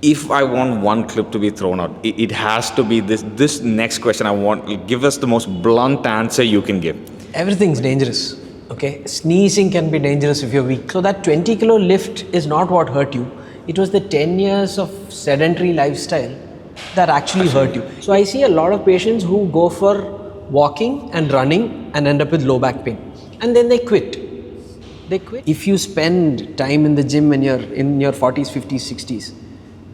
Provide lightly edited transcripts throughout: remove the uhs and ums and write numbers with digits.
if I want one clip to be thrown out, it has to be this next question. I want, give us the most blunt answer you can give. Everything's dangerous. Okay, sneezing can be dangerous if you're weak. So that 20 kilo lift is not what hurt you. It was the 10 years of sedentary lifestyle that actually hurt you. So I see a lot of patients who go for walking and running and end up with low back pain, and then they quit. If you spend time in the gym when you're in your 40s, 50s, 60s,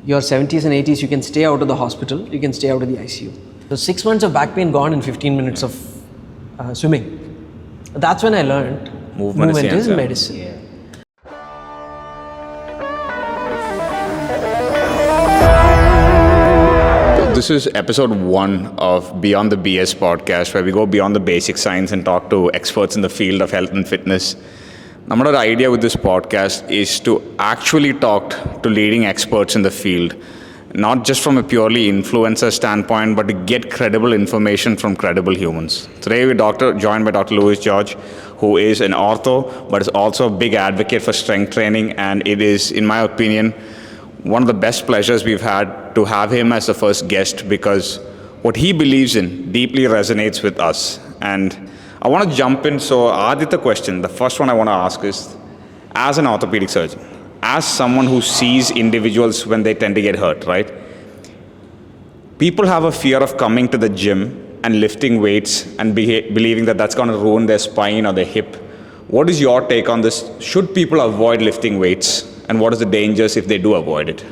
your 70s and 80s, you can stay out of the hospital, you can stay out of the ICU. So 6 months of back pain gone in 15 minutes of swimming. That's when I learned movement is medicine. Yeah. This is episode 1 of Beyond The B.S podcast, where we go beyond the basic science and talk to experts in the field of health and fitness. Our idea with this podcast is to actually talk to leading experts in the field, not just from a purely influencer standpoint, but to get credible information from credible humans. Today we're joined by Dr. Louis George, who is an ortho, but is also a big advocate for strength training, and it is, in my opinion, one of the best pleasures we've had to have him as the first guest, because what he believes in deeply resonates with us. And I want to jump in. So Aditya question, the first one I want to ask is, as an orthopedic surgeon, as someone who sees individuals when they tend to get hurt, right? People have a fear of coming to the gym and lifting weights and believing that that's going to ruin their spine or their hip. What is your take on this? Should people avoid lifting weights? And what is the dangers if they do avoid it?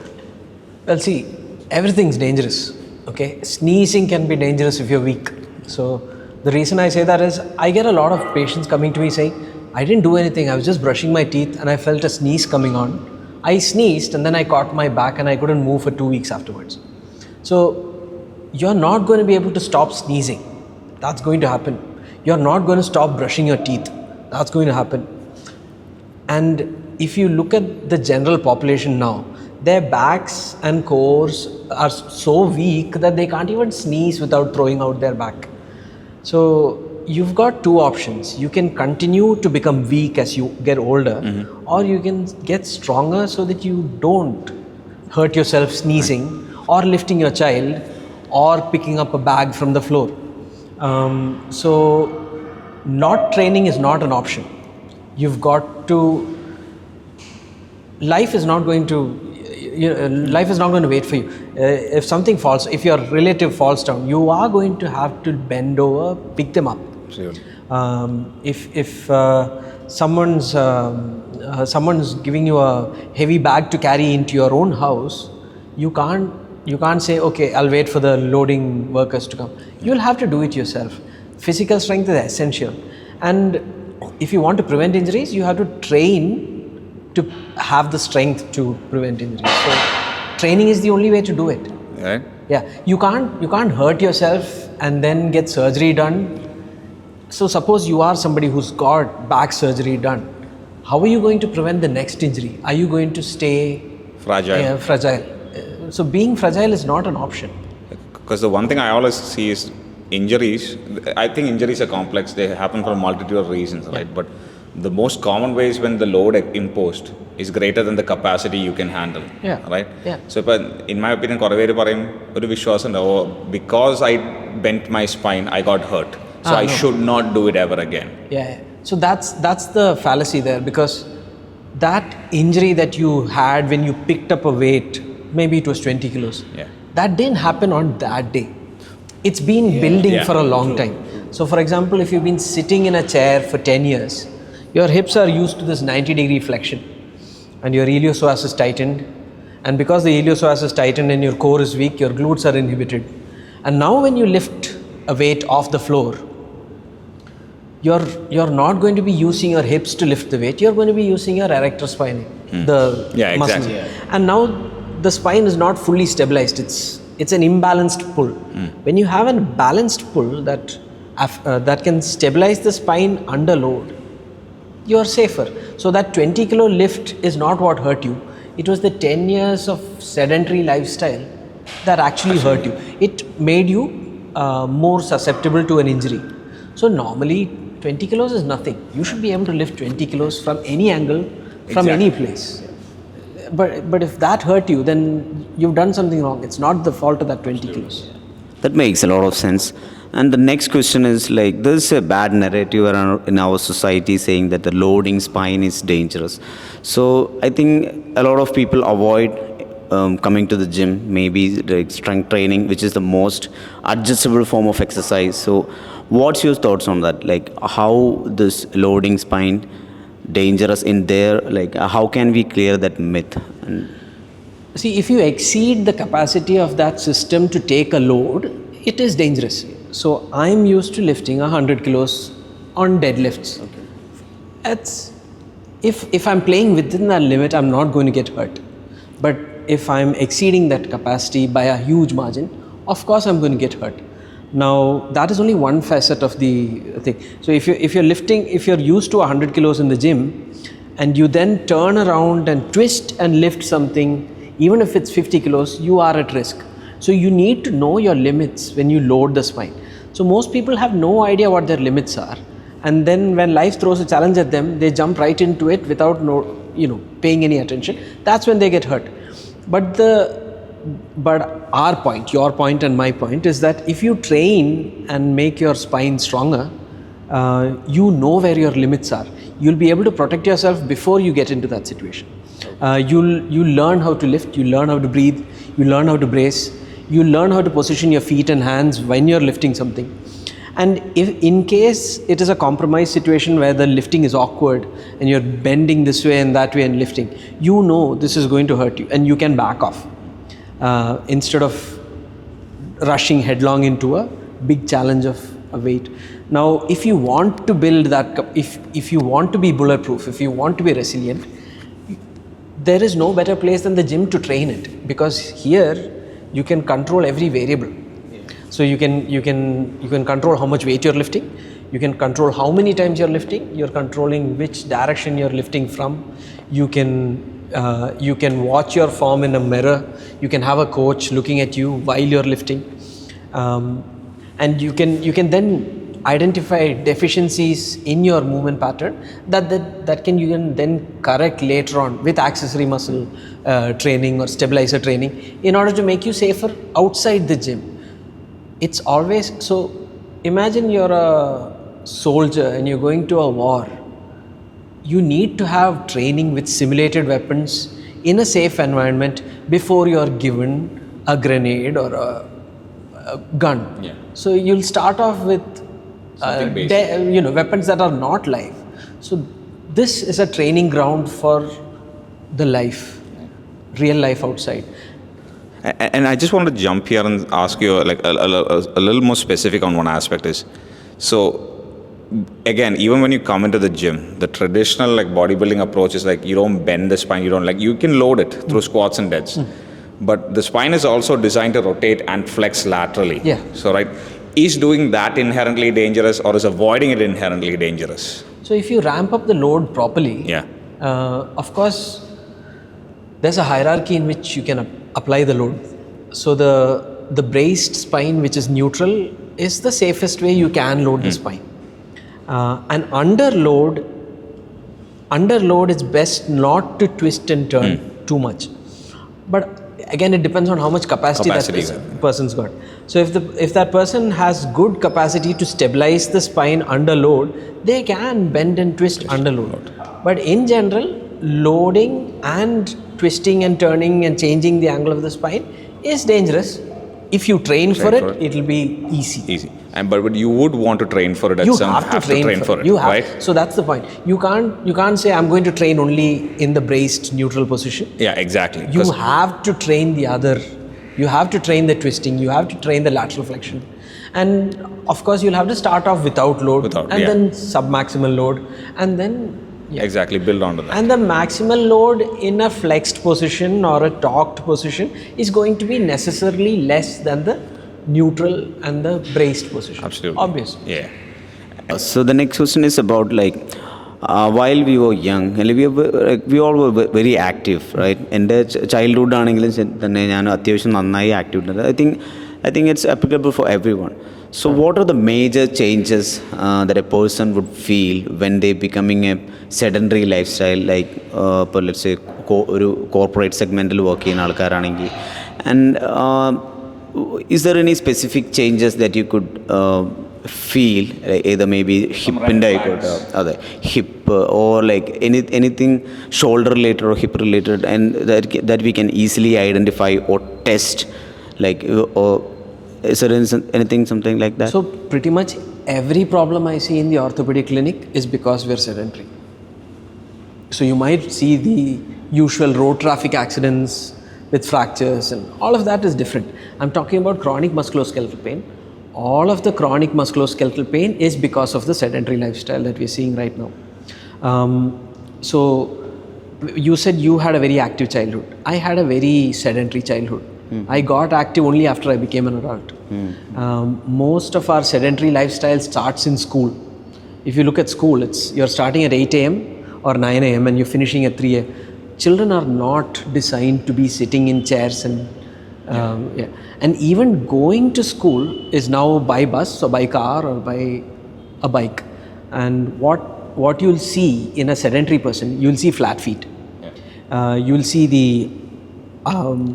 Well, see, everything's dangerous. Okay, sneezing can be dangerous if you're weak. So the reason I say that is, I get a lot of patients coming to me saying, I didn't do anything, I was just brushing my teeth and I felt a sneeze coming on. I sneezed and then I caught my back and I couldn't move for 2 weeks afterwards. So you're not going to be able to stop sneezing. That's going to happen. You're not going to stop brushing your teeth. That's going to happen. And if you look at the general population now, their backs and cores are so weak that they can't even sneeze without throwing out their back. So you've got two options. You can continue to become weak as you get older, or you can get stronger so that you don't hurt yourself sneezing or lifting your child or picking up a bag from the floor. So not training is not an option. You've got to, life is not going to wait for you. If something falls, if your relative falls down, you are going to have to bend over, pick them up. Sure. If someone's giving you a heavy bag to carry into your own house, you can't say, okay, I'll wait for the loading workers to come. You'll have to do it yourself. Physical strength is essential, and if you want to prevent injuries, you have to train to have the strength to prevent injuries. So training is the only way to do it. Right. Yeah, you can't hurt yourself and then get surgery done. So suppose you are somebody who's got back surgery done, how are you going to prevent the next injury? Are you going to stay fragile? So being fragile is not an option. Because the one thing I always see is injuries. I think injuries are complex. They happen for a multitude of reasons, right? But the most common way is when the load imposed is greater than the capacity you can handle. Yeah. Right? Yeah. So in my opinion, because I bent my spine, I got hurt. So I should not do it ever again. Yeah. So that's the fallacy there, because that injury that you had when you picked up a weight, maybe it was 20 kilos, that didn't happen on that day. It's been building for a long time. So for example, if you've been sitting in a chair for 10 years, your hips are used to this 90-degree flexion and your iliopsoas is tightened, and because the iliopsoas is tightened and your core is weak, your glutes are inhibited. And now when you lift a weight off the floor, you're not going to be using your hips to lift the weight, you're going to be using your erector spinae, the muscle. Exactly. And now the spine is not fully stabilized, it's an imbalanced pull. When you have a balanced pull that can stabilize the spine under load, you are safer. So that 20 kilo lift is not what hurt you. It was the 10 years of sedentary lifestyle that actually hurt you. It made you more susceptible to an injury. So normally 20 kilos is nothing. You should be able to lift 20 kilos from any angle, from any place. but if that hurt you, then you've done something wrong. It's not the fault of that 20 kilos. That makes a lot of sense. And the next question is like, there's a bad narrative around in our society saying that the loading spine is dangerous. So I think a lot of people avoid coming to the gym, maybe like strength training, which is the most adjustable form of exercise. So what's your thoughts on that? Like how this loading spine dangerous in there? Like how can we clear that myth? And See, if you exceed the capacity of that system to take a load, it is dangerous. So I'm used to lifting 100 kilos on deadlifts. Okay. It's if I'm playing within that limit, I'm not going to get hurt. But if I'm exceeding that capacity by a huge margin, of course I'm going to get hurt. Now that is only one facet of the thing. So if you're used to 100 kilos in the gym, and you then turn around and twist and lift something, even if it's 50 kilos, you are at risk. So you need to know your limits when you load the spine. So most people have no idea what their limits are, and then when life throws a challenge at them, they jump right into it without paying any attention. That's when they get hurt. But our point, your point and my point is that if you train and make your spine stronger, you know where your limits are. You'll be able to protect yourself before you get into that situation. You'll learn how to lift, you learn how to breathe, you learn how to brace, you learn how to position your feet and hands when you're lifting something. And if in case it is a compromised situation where the lifting is awkward and you're bending this way and that way and lifting, you know this is going to hurt you and you can back off instead of rushing headlong into a big challenge of a weight. Now, if you want to build that, if you want to be bulletproof, if you want to be resilient, there is no better place than the gym to train it, because here you can control every variable. So you can control how much weight you're lifting, you can control how many times you're lifting, you're controlling which direction you're lifting from, you can watch your form in a mirror, you can have a coach looking at you while you're lifting, and you can then identify deficiencies in your movement pattern that you can then correct later on with accessory muscle training or stabilizer training in order to make you safer outside the gym. It's always so. Imagine you're a soldier and you're going to a war. You need to have training with simulated weapons in a safe environment before you're given a grenade or a gun. Yeah. So you'll start off with weapons that are not live. So this is a training ground for the life, real life outside. And I just want to jump here and ask you like a little more specific on one aspect is, so again, even when you come into the gym, the traditional like bodybuilding approach is like you don't bend the spine, you can load it through squats and deads. But the spine is also designed to rotate and flex laterally. Yeah. So right, is doing that inherently dangerous or is avoiding it inherently dangerous? So if you ramp up the load properly, yeah, of course, there's a hierarchy in which you can apply the load. So the braced spine, which is neutral, is the safest way you can load the spine. And under load, it's best not to twist and turn too much. But again, it depends on how much capacity that person's got. So if that person has good capacity to stabilize the spine under load, they can bend and twist under load. But in general, loading and twisting and turning and changing the angle of the spine is dangerous. If you train for it, it'll be easy. But you would want to train for it. You have to train for it. Right? So that's the point. You can't say I'm going to train only in the braced neutral position. Yeah, exactly. You have to train the other. You have to train the twisting. You have to train the lateral flexion. And of course, you'll have to start off without load then sub-maximal load, and then exactly build onto that. And the maximal load in a flexed position or a torqued position is going to be necessarily less than the neutral and the braced position. Absolutely. Obviously. Yeah. So the next question is about like while we were young, we all were very active, right? എൻ്റെ childhood ആണെങ്കിലും തന്നെ ഞാൻ അത്യാവശ്യം നന്നായി active. I think it's applicable for everyone. So, what are the major changes that a person would feel when they becoming a sedentary lifestyle, like let's say ഒരു corporate segmental work ചെയ്യുന്ന ആൾക്കാരാണെങ്കിൽ, and is there any specific changes that you could feel, either maybe hip-ൻ്റെ ആയിക്കോട്ടെ, അതെ, hip or like anything shoulder related or hip related, and that we can easily identify or test, like or is there anything something like that? So pretty much every problem I see in the orthopedic clinic is because we're sedentary. So you might see the usual road traffic accidents with fractures, and all of that is different. I'm talking about chronic musculoskeletal pain. All of the chronic musculoskeletal pain is because of the sedentary lifestyle that we're seeing right now. So you said you had a very active childhood. I had a very sedentary childhood. I got active only after I became an adult. Most of our sedentary lifestyle starts in school. If you look at school, you're starting at 8 a.m. or 9 a.m. and you're finishing at 3 a.m. Children are not designed to be sitting in chairs and and even going to school is now by bus or by car or by a bike. And what you'll see in a sedentary person, you'll see flat feet. You'll see the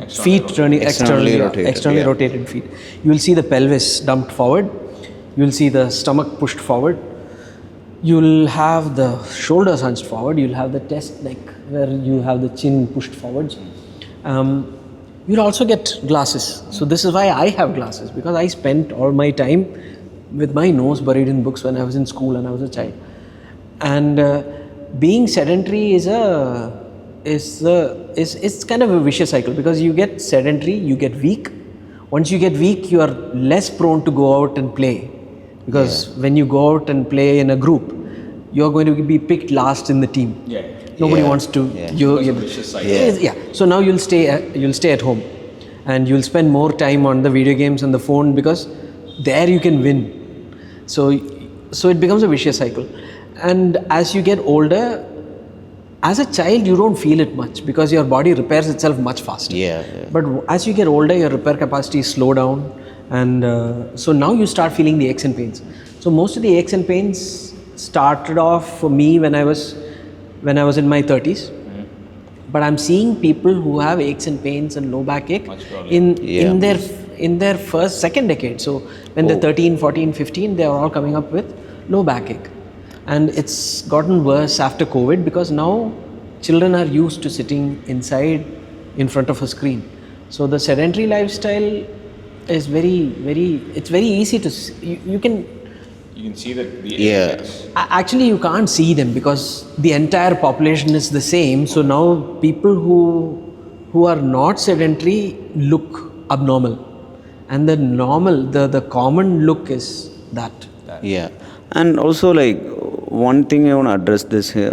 feet turning externally rotated feet. You'll see the pelvis dumped forward. You'll see the stomach pushed forward. You'll have the shoulders hunched forward. You'll have the chest neck where you have the chin pushed forwards. You'll also get glasses. So this is why I have glasses, because I spent all my time with my nose buried in books when I was in school and I was a child. And being sedentary is kind of a vicious cycle, because you get sedentary, you get weak. Once you get weak, you are less prone to go out and play, because when you go out and play in a group, you're going to be picked last in the team. Nobody wants to. So now you'll stay at home, and you'll spend more time on the video games and the phone, because there you can win. So it becomes a vicious cycle. And as you get older, as a child you don't feel it much, because your body repairs itself much faster. But as you get older, your repair capacity slow down, and so now you start feeling the aches and pains. So most of the aches and pains started off for me when I was in my 30s. But I'm seeing people who have aches and pains and low backache in their second decade. So when they're 13, 14, 15, they're all coming up with low backache. And it's gotten worse after COVID, because now children are used to sitting inside in front of a screen. So the sedentary lifestyle is it's very easy to see. You can see that actually you can't see them, because the entire population is the same. So now people who are not sedentary look abnormal, and the common look is that. And also, like, one thing I want to address this here,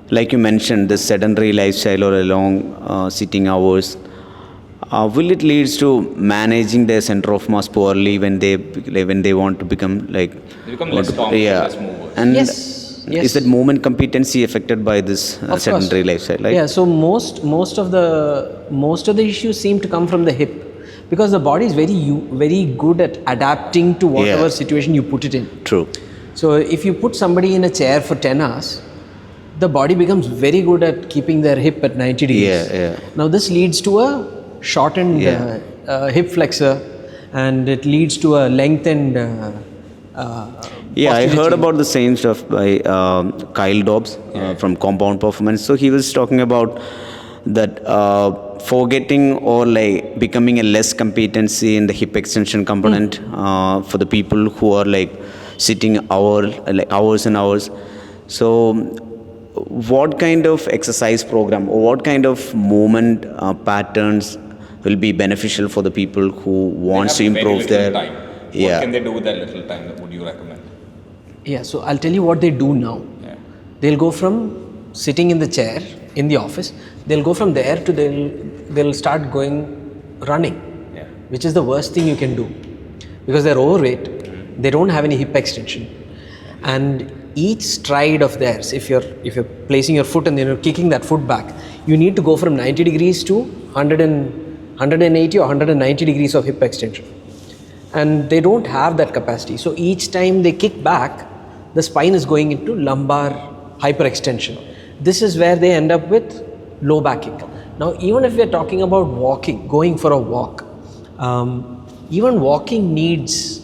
like you mentioned, this sedentary lifestyle or a long sitting hours, will it leads to managing their center of mass poorly when they want to become like less strong, less movers? And yes. Is that movement competency affected by this sedentary lifestyle? Like? So most of the issues seem to come from the hip, because the body is very good at adapting to whatever situation you put it in. True. So if you put somebody in a chair for 10 hours, the body becomes very good at keeping their hip at 90 degrees. Now this leads to a shortened hip flexor, and it leads to a lengthened I heard about the same stuff by Kyle Dobbs from Compound Performance. So he was talking about that forgetting or like becoming a less competency in the hip extension component for the people who are like sitting hours and hours. So what kind of exercise program or what kind of movement patterns will be beneficial for the people who wants to improve their time? What can they do with that little time? That would you recommend? So I'll tell you what they do now. They'll go from sitting in the chair in the office, they'll go from there to they'll start going running, which is the worst thing you can do, because they're overweight, they don't have any hip extension, and each stride of theirs, if you're placing your foot and then you're kicking that foot back, you need to go from 90 degrees to 180 or 190 degrees of hip extension. and they don't have that capacity. So each time they kick back, the spine is going into lumbar hyperextension. This is where they end up with low back kick. Now, even if we are talking about walking, going for a walk, even walking needs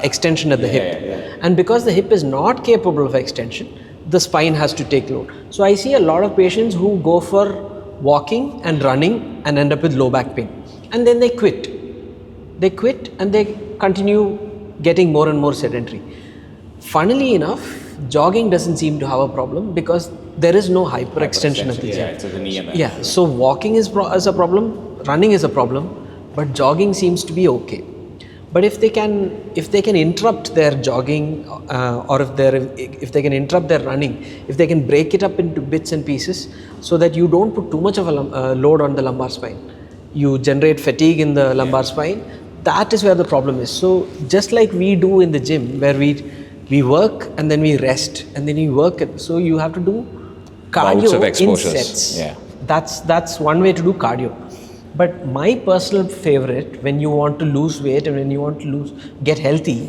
extension at the hip. And because the hip is not capable of extension, the spine has to take load. So I see a lot of patients who go for walking and running and end up with low back pain. And then they quit. They quit and they continue getting more and more sedentary. Funnily enough, jogging doesn't seem to have a problem because there is no hyperextension at the gym. It's the knee and the Yeah, so walking is a problem, running is a problem, but jogging seems to be okay. But if they can interrupt their jogging or if they can interrupt their running, if they can break it up into bits and pieces so that you don't put too much of a load on the lumbar spine, you generate fatigue in the lumbar spine, that is where the problem is. So just like we do in the gym where we work and then we rest and then we work, so you have to do cardio in sets. Yeah. That's one way to do cardio. But my personal favorite, when you want to lose weight and when you want to get healthy,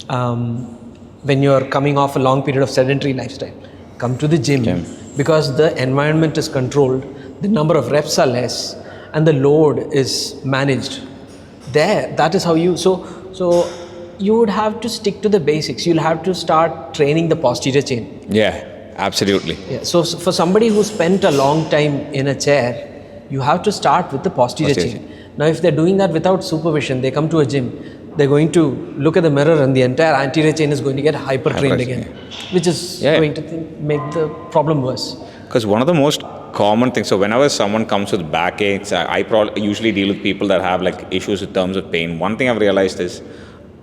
when you're coming off a long period of sedentary lifestyle, come to the gym. Because the environment is controlled, the number of reps are less, and the load is managed. That is how you. So you would have to stick to the basics. You'll have to start training the posterior chain. Yeah, absolutely. Yeah. So for somebody who spent a long time in a chair, you have to start with the posterior chain. Now, if they're doing that without supervision, they come to a gym, they're going to look at the mirror and the entire anterior chain is going to get hypertrained again, which is going to make the problem worse. Because one of the most common things, so whenever someone comes with backaches, I usually deal with people that have like issues in terms of pain. One thing I've realized is,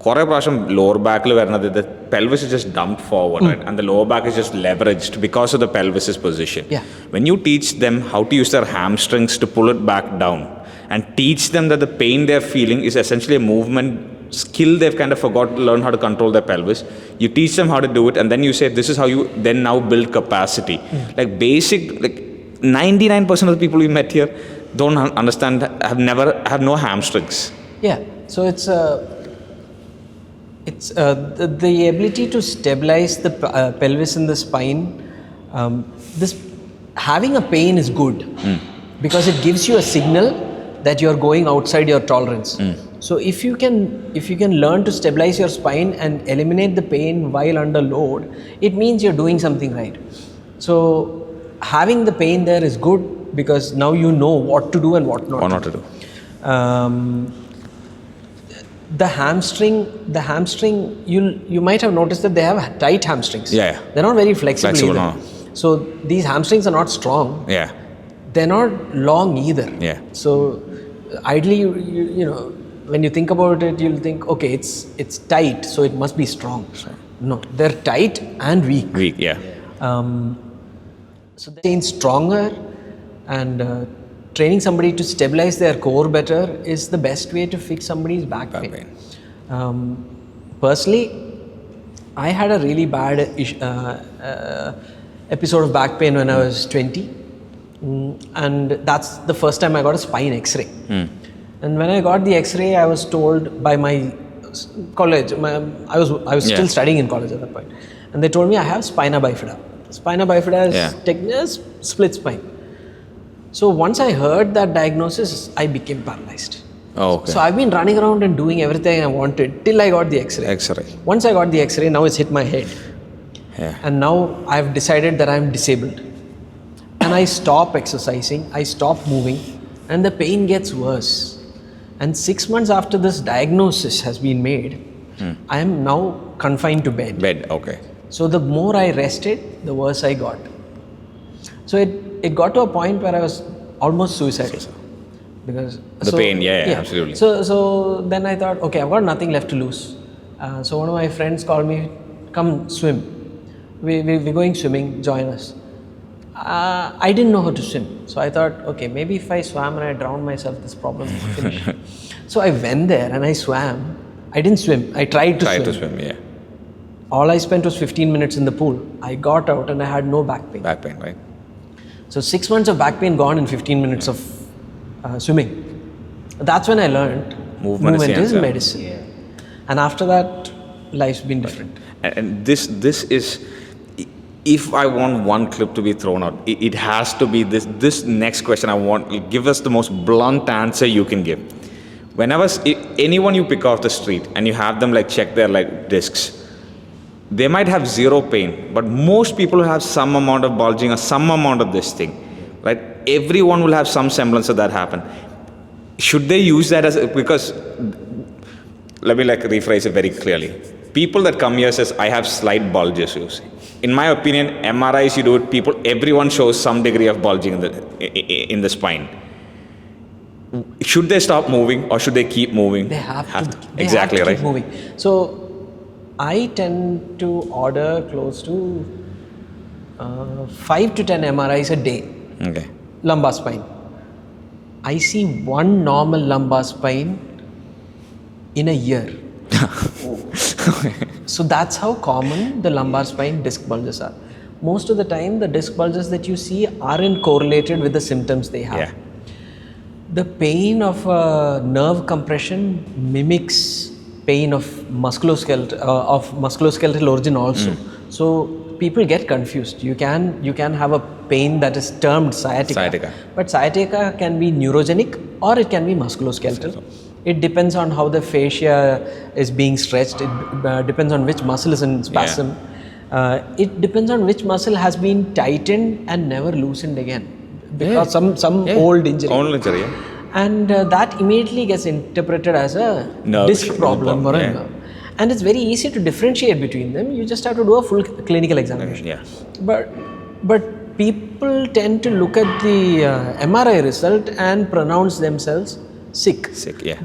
lower back, the pelvis is just dumped forward, right? And the lower back is just leveraged because of the pelvis's position. Yeah. When you teach them how to use their hamstrings to pull it back down and teach them that the pain they're feeling is essentially a movement skill they've kind of forgot to learn how to control their pelvis, you teach them how to do it, and then you say this is how you then now build capacity. Like basic, like 99% of the people we met here don't understand, have no hamstrings. Yeah, so it's the ability to stabilize the pelvis and the spine. Having a pain is good because it gives you a signal that you're going outside your tolerance. So if you can learn to stabilize your spine and eliminate the pain while under load, it means you're doing something right. So having the pain there is good because now you know what to do and what not to do. The hamstring, you might have noticed that they have tight hamstrings. Yeah. They're not very flexible either. No. So these hamstrings are not strong. Yeah. They're not long either. Yeah. So ideally, you know, when you think about it, you'll think, okay, it's tight, so it must be strong. No, they're tight and weak. Weak, yeah. So they're stronger, and training somebody to stabilize their core better is the best way to fix somebody's back pain. Personally, I had a really bad episode of back pain when I was 20. And that's the first time I got a spine x-ray. And when I got the x-ray, I was told by my college, I was still studying in college at that point, and they told me I have spina bifida. Spina bifida is technically a split spine. So once I heard that diagnosis, I became paralyzed. Oh, okay. So I've been running around and doing everything I wanted till I got the x-ray. Once I got the x-ray, now it's hit my head. Yeah. And now I've decided that I'm disabled. And I stop exercising, I stop moving, and the pain gets worse. And 6 months after this diagnosis has been made, I am now confined to bed. Okay. So the more I rested, the worse I got. So it got to a point where I was almost suicidal. Because the pain, absolutely. So then I thought, okay, I've got nothing left to lose. So one of my friends called me, come swim. We're going swimming, join us. I didn't know how to swim. So I thought, okay, maybe if I swam and I drowned myself, this problem will finish. So I went there and I swam. I didn't swim. I tried to swim. Yeah. All I spent was 15 minutes in the pool. I got out and I had no back pain. Back pain, right? So 6 months of back pain gone in 15 minutes of swimming. That's when I learned movement is medicine. And after that, life's been different. And this is, if I want one clip to be thrown out, it has to be this next question. I want, give us the most blunt answer you can give. Whenever anyone you pick off the street and you have them like check their like discs, they might have zero pain, but most people have some amount of bulging or some amount of this thing, right? Everyone will have some semblance of that happen. Should they use that because, let me like rephrase it very clearly. People that come here says, I have slight bulges, you see. In my opinion, MRIs you do it, everyone shows some degree of bulging in the spine. Should they stop moving or should they keep moving? They have to. Exactly, keep right? Moving. So I tend to order close to 5 to 10 MRIs a day. Okay. Lumbar spine. I see one normal lumbar spine in a year. So that's how common the lumbar spine disc bulges are. Most of the time, the disc bulges that you see aren't correlated with the symptoms they have. Yeah. The pain of nerve compression mimics pain of musculoskeletal origin also. So people get confused. You can have a pain that is termed sciatica. But sciatica can be neurogenic or it can be musculoskeletal. It depends on how the fascia is being stretched. It depends on which muscle is in spasm. It depends on which muscle has been tightened and never loosened again because some old injury. And that immediately gets interpreted as a disc problem or a nerve. And it's very easy to differentiate between them. You just have to do a full clinical examination. But people tend to look at the MRI result and pronounce themselves sick.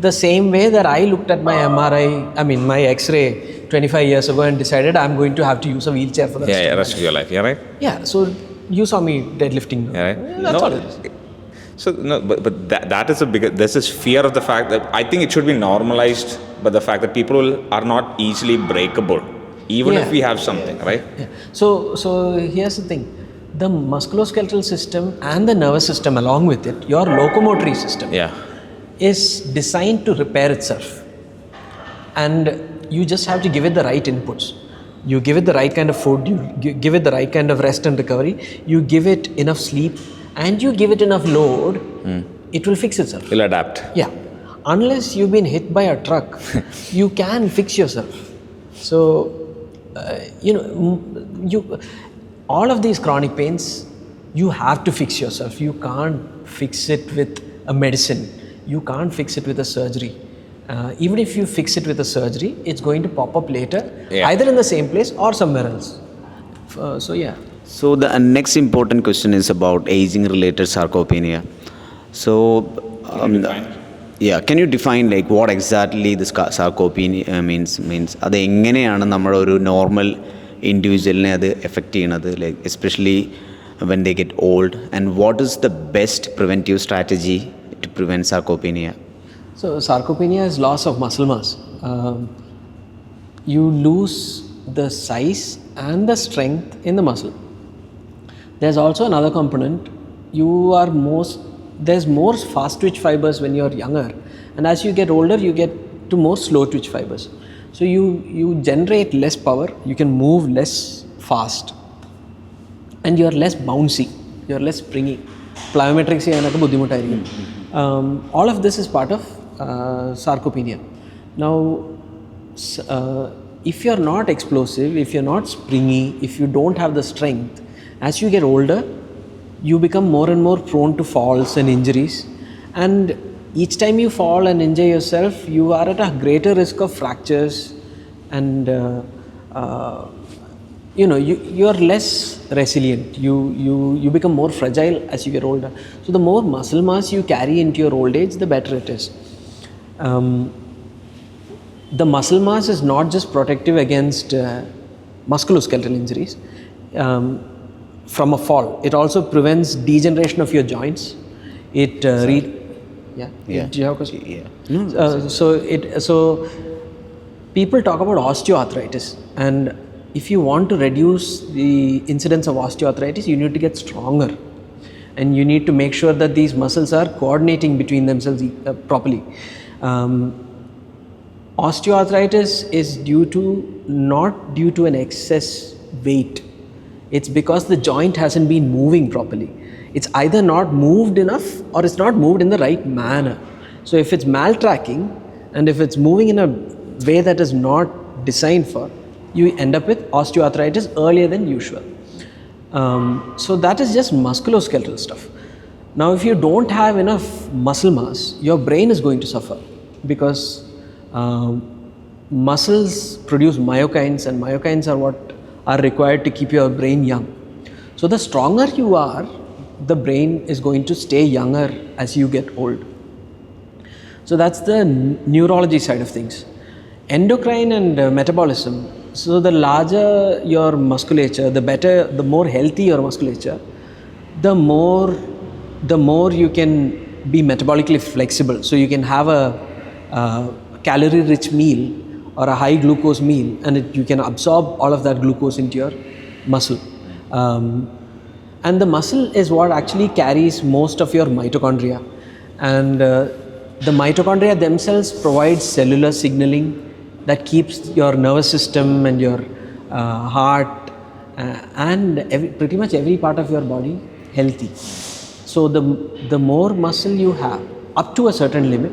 The same way that I looked at my my X-ray 25 years ago and decided I'm going to have to use a wheelchair for the rest of your life. Right? Yeah, so you saw me deadlifting. Right? That's all it is. So no, but that is there's this fear of the fact that I think it should be normalized, but the fact that people are not easily breakable, even if we have something, right? Yeah. So here's the thing. The musculoskeletal system and the nervous system along with it, your locomotory system, is designed to repair itself. And you just have to give it the right inputs. You give it the right kind of food, you give it the right kind of rest and recovery, you give it enough sleep, and you give it enough load, it will fix itself. It'll adapt. Yeah. Unless you've been hit by a truck, you can fix yourself. So, all of these chronic pains, you have to fix yourself. You can't fix it with a medicine. You can't fix it with a surgery. Even if you fix it with a surgery, it's going to pop up later, either in the same place or somewhere else. So the next important question is about aging-related sarcopenia. So, can you define like what exactly this sarcopenia means? അത് എങ്ങനെയാണ് നമ്മുടെ ഒരു normal individualനെ അത് affect ചെയ്യുന്നത്, like especially when they get old, and what is the best preventive strategy to prevent sarcopenia? So sarcopenia is loss of muscle mass. You lose the size and the strength in the muscle. There's also another component. There's more fast twitch fibers when you're younger, and as you get older, you get to more slow twitch fibers. So you generate less power, you can move less fast, and you're less bouncy, you're less springy. Plyometrics cheyanakku buddhimuttaayirikkum. All of this is part of sarcopenia. Now, if you're not explosive, if you're not springy, if you don't have the strength, as you get older, you become more and more prone to falls and injuries. And each time you fall and injure yourself, you are at a greater risk of fractures, and you are less resilient. You become more fragile as you get older. So the more muscle mass you carry into your old age, the better it is. The muscle mass is not just protective against musculoskeletal injuries from a fall. It also prevents degeneration of your joints. It Do you have a question? So people talk about osteoarthritis, and if you want to reduce the incidence of osteoarthritis, you need to get stronger, and you need to make sure that these muscles are coordinating between themselves properly. Osteoarthritis is not due to an excess weight. It's because the joint hasn't been moving properly. It's either not moved enough or it's not moved in the right manner. So if it's maltracking and if it's moving in a way that is not designed for, you end up with osteoarthritis earlier than usual. So that is just musculoskeletal stuff. Now, if you don't have enough muscle mass, your brain is going to suffer because muscles produce myokines, and myokines are what are required to keep your brain young. So the stronger you are, the brain is going to stay younger as you get old. So that's the neurology side of things. Endocrine and metabolism. So the larger your musculature, the more healthy your musculature, the more you can be metabolically flexible. So you can have a calorie-rich meal or a high glucose meal, and you can absorb all of that glucose into your muscle. And the muscle is what actually carries most of your mitochondria. And the mitochondria themselves provide cellular signaling that keeps your nervous system and your heart and pretty much every part of your body healthy. So the more muscle you have, up to a certain limit,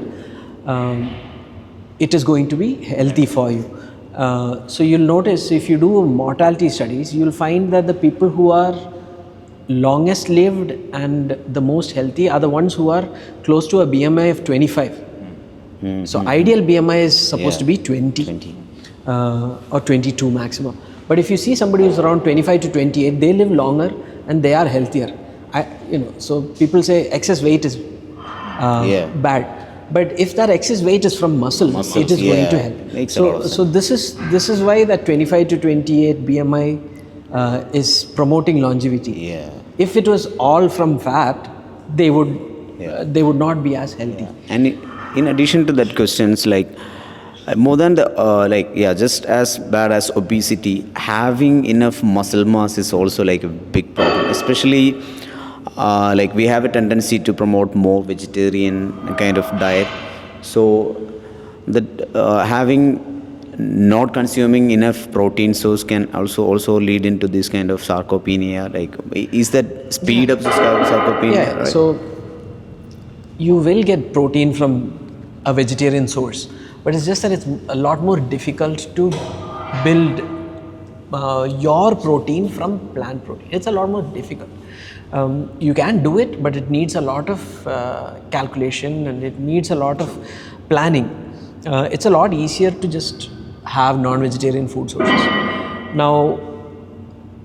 it is going to be healthy for you. So you'll notice if you do mortality studies, you'll find that the people who are longest lived and the most healthy are the ones who are close to a BMI of 25. So ideal BMI is supposed to be 20. Or 22 maximum. But if you see somebody who's around 25 to 28, they live longer and they are healthier. So people say excess weight is bad. But if that excess weight is from muscles, it is going to help. So this is why that 25 to 28 BMI is promoting longevity. Yeah. If it was all from fat, they would not be as healthy. And in addition to that questions, like more than just as bad as obesity, having enough muscle mass is also like a big problem, especially like we have a tendency to promote more vegetarian kind of diet. So that having not consuming enough protein source can also lead into this kind of sarcopenia. Like, is that speed up the sarcopenia? Yeah. Right? So you will get protein from a vegetarian source, but it's just that it's a lot more difficult to build your protein from plant protein. It's a lot more difficult. You can do it, but it needs a lot of calculation and it needs a lot of planning. It's a lot easier to just have non-vegetarian food sources. Now,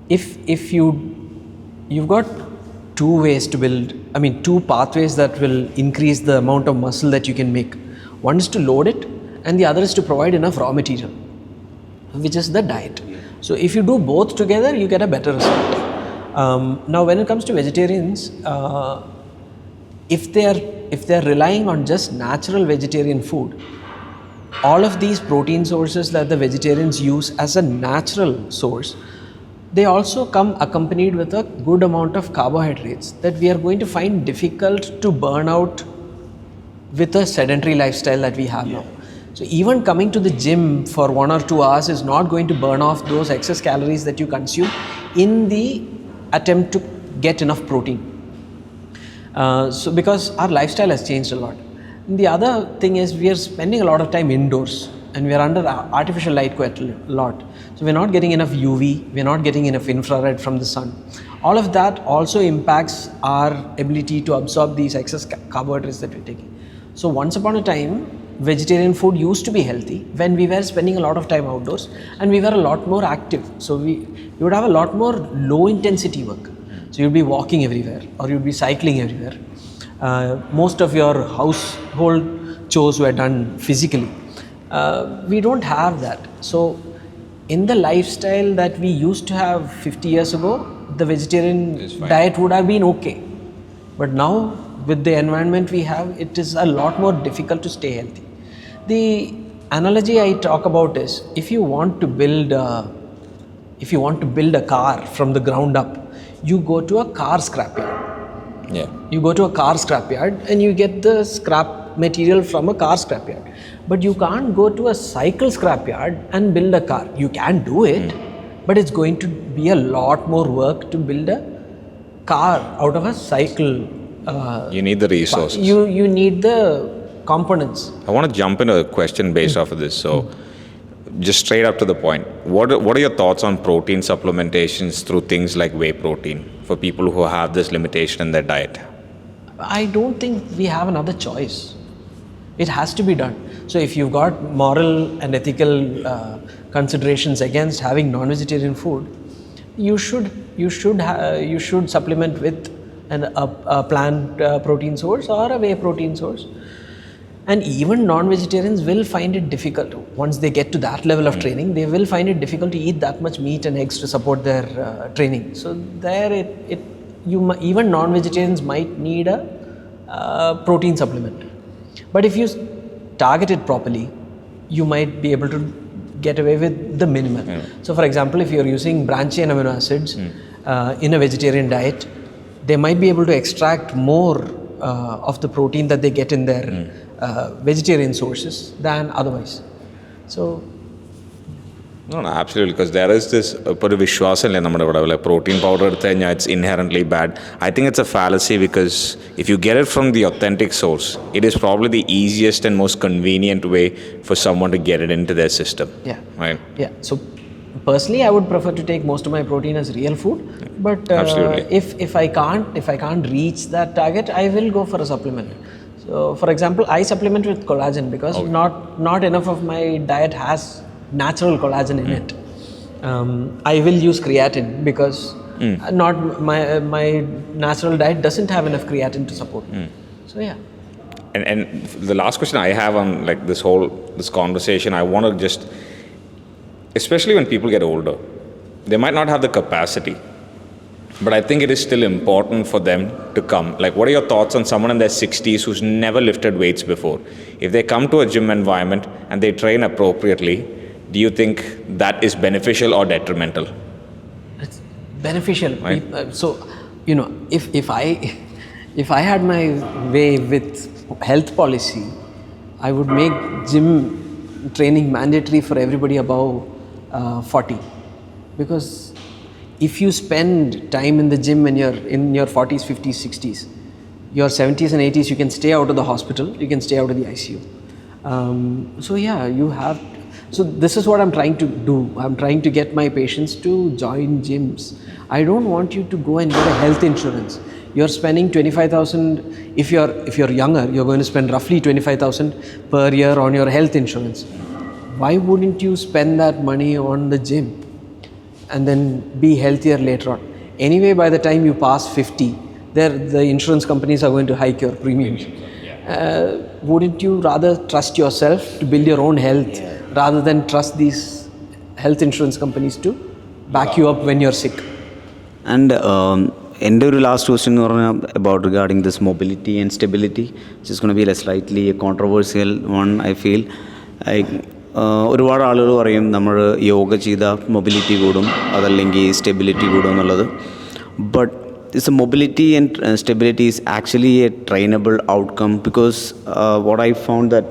if you've got two pathways that will increase the amount of muscle that you can make. One is to load it, and the other is to provide enough raw material, which is the diet. So if you do both together, you get a better result. Now, when it comes to vegetarians, if they're relying on just natural vegetarian food, all of these protein sources that the vegetarians use as a natural source, they also come accompanied with a good amount of carbohydrates that we are going to find difficult to burn out with a sedentary lifestyle that we have now. So even coming to the gym for 1 or 2 hours is not going to burn off those excess calories that you consume in the attempt to get enough protein. So because our lifestyle has changed a lot. And the other thing is we are spending a lot of time indoors and we are under artificial light quite a lot. So we're not getting enough UV, we're not getting enough infrared from the sun. All of that also impacts our ability to absorb these excess carbohydrates that we're taking. So once upon a time, vegetarian food used to be healthy when we were spending a lot of time outdoors and we were a lot more active. So we would have a lot more low intensity work. So you'd be walking everywhere or you'd be cycling everywhere. Most of your household chores were done physically. We don't have that. So in the lifestyle that we used to have 50 years ago, the vegetarian diet would have been okay. But now with the environment we have, it is a lot more difficult to stay healthy. The analogy I talk about is if you want to build a car from the ground up, you go to a car scrapyard. Yeah. You go to a car scrapyard and you get the scrap material from a car scrapyard. But you can't go to a cycle scrapyard and build a car. You can do it, but it's going to be a lot more work to build a car out of a cycle. You need the resources. You need the components. I want to jump into a question based off of this. So, just straight up to the point. What are your thoughts on protein supplementations through things like whey protein for people who have this limitation in their diet? I don't think we have another choice. It has to be done. So if you've got moral and ethical considerations against having non-vegetarian food, you should supplement with a plant protein source or a whey protein source. And even non-vegetarians will find it difficult. Once they get to that level of training, they will find it difficult to eat that much meat and eggs to support their training. So there, even non-vegetarians might need a protein supplement. But if you target it properly, you might be able to get away with the minimal. So for example, if you're using branched chain amino acids in a vegetarian diet, they might be able to extract more of the protein that they get in their vegetarian sources than otherwise. So No, absolutely, because there is this like protein powder, it's inherently bad. I think it's a fallacy because if you get it from the authentic source, it is probably the easiest and most convenient way for someone to get it into their system. Yeah. Right? Yeah. So personally, I would prefer to take most of my protein as real food. But if I can't reach that target, I will go for a supplement. So for example, I supplement with collagen because not enough of my diet has natural collagen in it. I will use creatine because not my natural diet doesn't have enough creatine to support. So yeah. And the last question I have on like this conversation, I want to just, especially when people get older, they might not have the capacity, but I think it is still important for them to come. Like, what are your thoughts on someone in their 60s who's never lifted weights before? If they come to a gym environment and they train appropriately, do you think that is beneficial or detrimental? It's beneficial. Right. So, if I had my way with health policy, I would make gym training mandatory for everybody above 40. Because if you spend time in the gym when you're in your 40s, 50s, 60s, your 70s and 80s, you can stay out of the hospital, you can stay out of the ICU. So yeah, you have. So this is what I'm trying to do. I'm trying to get my patients to join gyms. I don't want you to go and get a health insurance. You're spending 25,000. If you're younger, you're going to spend roughly 25,000 per year on your health insurance. Why wouldn't you spend that money on the gym and then be healthier later on? Anyway, by the time you pass 50, the insurance companies are going to hike your premiums. Wouldn't you rather trust yourself to build your own health rather than trust these health insurance companies to back you up when you're sick? And എൻ്റെ ഒരു last question എന്ന് പറഞ്ഞാൽ about regarding this mobility and stability, which is going to be a slightly controversial one, I feel. ഒരുപാട് ആളുകൾ പറയും നമ്മൾ യോഗ ചെയ്താൽ mobility കൂടും, അതല്ലെങ്കിൽ സ്റ്റെബിലിറ്റി കൂടും എന്നുള്ളത്. But this mobility and stability is actually a trainable outcome because what I found that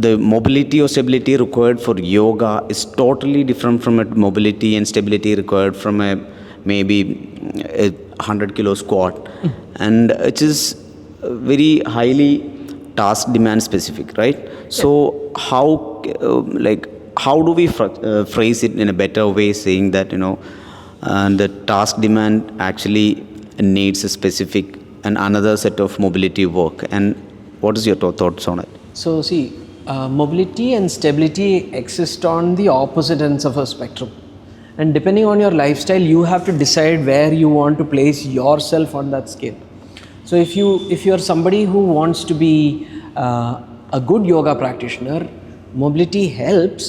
the mobility or stability required for yoga is totally different from a mobility and stability required from a maybe a 100 kilo squat, and it is very highly task demand specific, right? So how do we phrase it in a better way, saying that the task demand actually needs a specific and another set of mobility work, and what is your thoughts on it? So see, mobility and stability exist on the opposite ends of a spectrum, and depending on your lifestyle, you have to decide where you want to place yourself on that scale. So if you're somebody who wants to be a good yoga practitioner, mobility helps,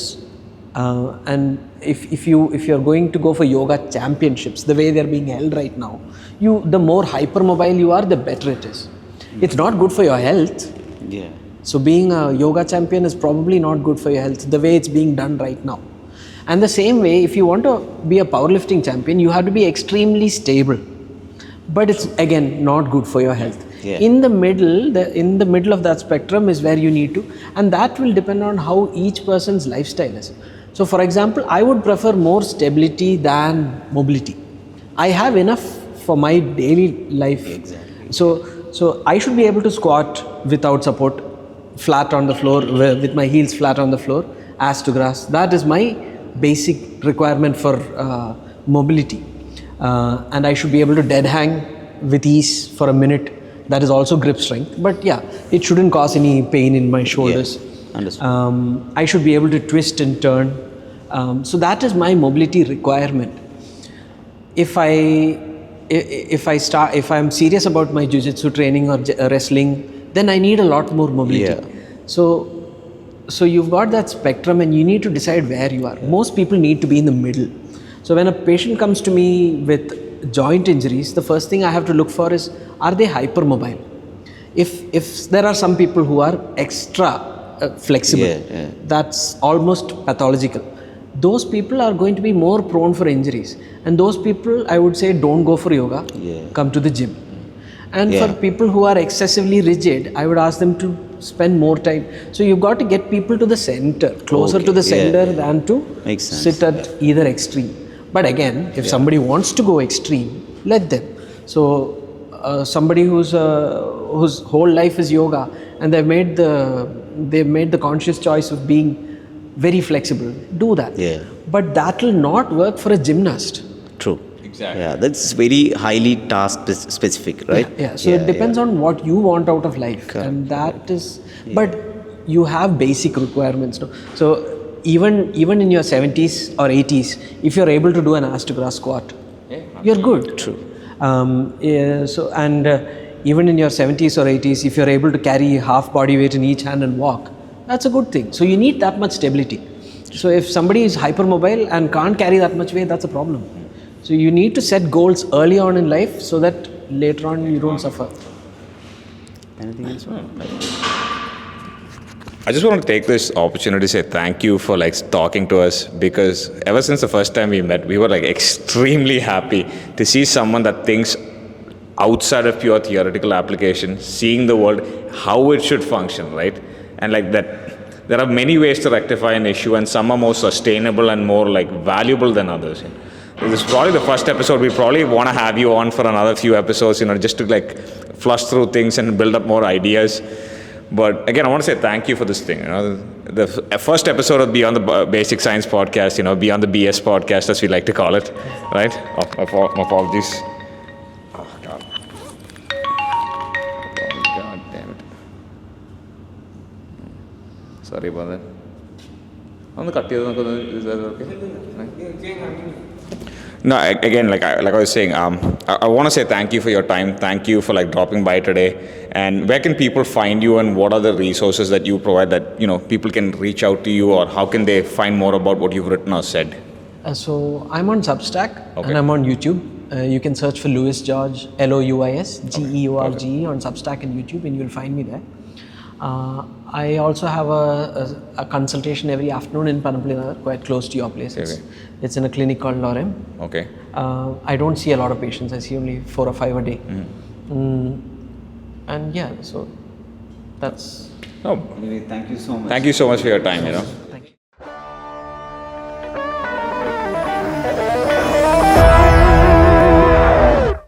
and if you're going to go for yoga championships, the way they're being held right now, the more hypermobile you are, the better it is. It's not good for your health. Yeah. So being a yoga champion is probably not good for your health, the way it's being done right now. And the same way, if you want to be a powerlifting champion, you have to be extremely stable. But it's again not good for your health. Yeah. In the middle of that spectrum is where you need to, and that will depend on how each person's lifestyle is. So for example, I would prefer more stability than mobility. I have enough for my daily life. Exactly. So I should be able to squat without support, flat on the floor, with my heels flat on the floor, ass to grass. That is my basic requirement for mobility. And I should be able to dead hang with ease for a minute. That is also grip strength. But yeah, it shouldn't cause any pain in my shoulders. Yeah, understood. I should be able to twist and turn. So that is my mobility requirement. If I'm serious about my jiu-jitsu training or wrestling, then I need a lot more mobility. Yeah. So you've got that spectrum, and you need to decide where you are. Most people need to be in the middle. So when a patient comes to me with joint injuries, the first thing I have to look for is, are they hypermobile? If there are some people who are extra flexible, that's almost pathological. Those people are going to be more prone for injuries, and those people, I would say, don't go for yoga, come to the gym. And for people who are excessively rigid, I would ask them to spend more time. So you've got to get people to the center, closer to the center than to sit at either extreme. But again, if somebody wants to go extreme, let them. So somebody whose whole life is yoga, and they've made the conscious choice of being very flexible, do that. Yeah. But that will not work for a gymnast. True. Exactly. Yeah, that's very highly task specific, right? Yeah. So it depends on what you want out of life. Correct. And that is, but you have basic requirements. No? So even in your 70s or 80s, if you're able to do an ass to grass squat, you're good. True. Even in your 70s or 80s, if you're able to carry half body weight in each hand and walk, that's a good thing. So you need that much stability. So if somebody is hypermobile and can't carry that much weight, that's a problem. So you need to set goals early on in life so that later on you don't suffer. Anything else? I just want to take this opportunity to say thank you for talking to us, because ever since the first time we met, we were extremely happy to see someone that thinks outside of pure theoretical application, seeing the world, how it should function, right? And that there are many ways to rectify an issue, and some are more sustainable and more valuable than others. This is probably the first episode. We probably want to have you on for another few episodes, just to flush through things and build up more ideas. But again, I want to say thank you for this thing. The first episode of Beyond the Basic Science podcast, Beyond the B.S. podcast, as we like to call it, right? My apologies. Oh, God. God damn it. Sorry about that. Is that okay? No, again, like I was saying, I want to say thank you for your time. Thank you for dropping by today. And where can people find you, and what are the resources that you provide that people can reach out to you, or how can they find more about what you've written or said? So I'm on Substack and I'm on YouTube. You can search for Louis George, Louis George on Substack and YouTube, and you'll find me there. I also have a consultation every afternoon in Panampilly, Nagar, quite close to your place. It's in a clinic called Lorem. Okay. I don't see a lot of patients. I see only 4 or 5 a day. And yeah, so that's... Oh, Anyway, thank you so much. Thank you so much for your time,